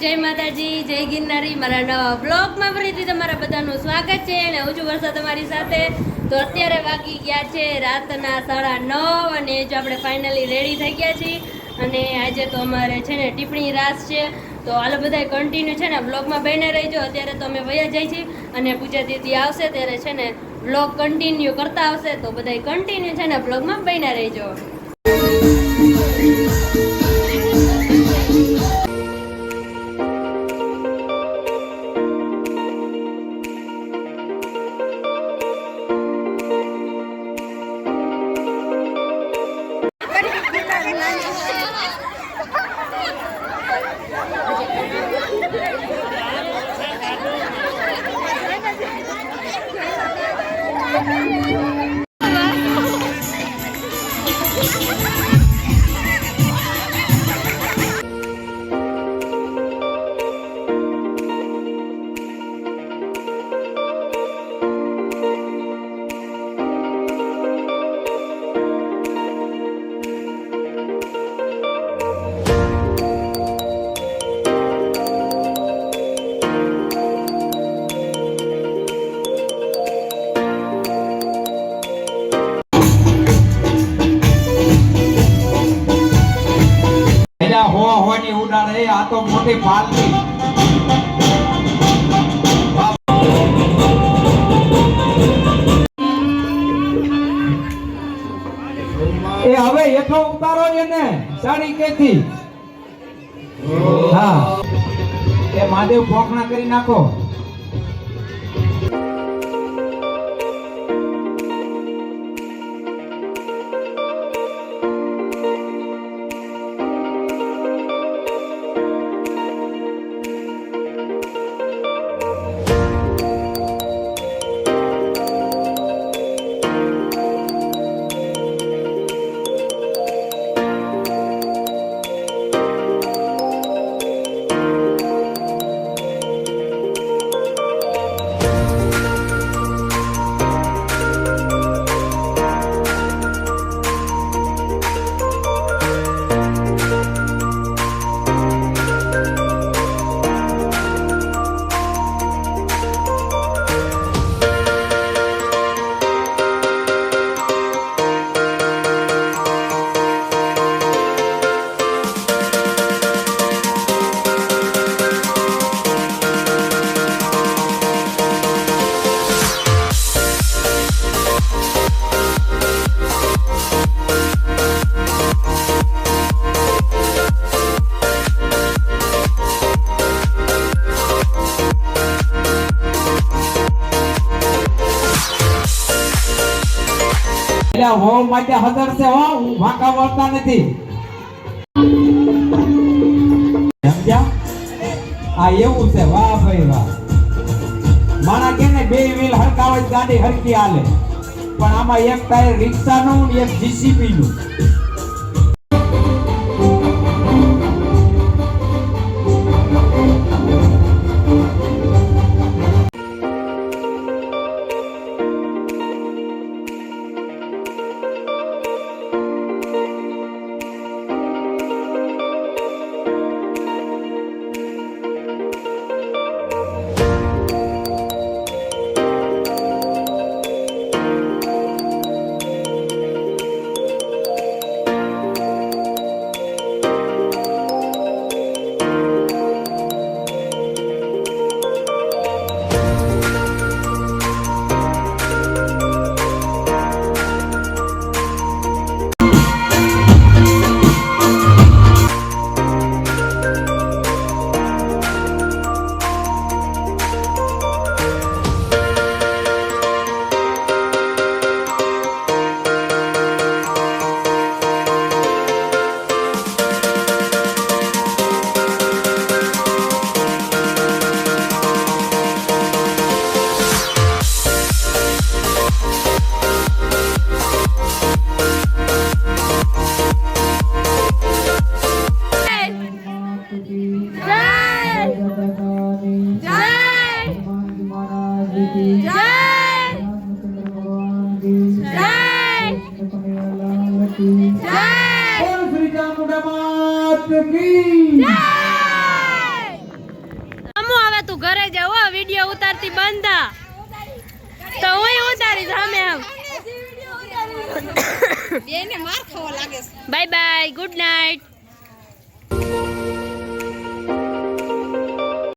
જય માતાજી, જય ગિરનારી. મારા નવા બ્લોગમાં ફરીથી તમારા બધાનું સ્વાગત છે અને હું છું વર્ષા તમારી સાથે. તો અત્યારે વાગી ગયા છે રાતના 9:30 અને જો આપણે ફાઇનલી રેડી થઈ ગયા છીએ અને આજે તો અમારે છે ને ટીપણી રાસ છે. તો હાલો બધા કન્ટિન્યુ છે ને બ્લોગમાં બને રહીજો. અત્યારે તો અમે વયા જાય છીએ અને પૂજા દીદી આવશે ત્યારે છે ને બ્લોગ કન્ટિન્યુ કરતા આવશે. તો બધા કન્ટિન્યુ છે ને બ્લોગમાં બને રહીજો. આ તો મોટી પાલકી એ હવે હેઠો ઉતારો એને સાડી કેથી હા એ મહાદેવ પોખણા કરી નાખો. હો માટે હદર છે હો, હું ભાકા વળતા નથી સમજ્યા. આ એવું છે. વાહ ભાઈ વાહ. માણા કે ને બે વ્હીલ હરકાવે ગાડી હરકી હાલે પણ આમાં એક ટાયર રિક્ષાનું એક જીસીબી નું. ઉતારતી બંધ તો હું ઉતારી સામે આવ બાય બાય ગુડ નાઇટ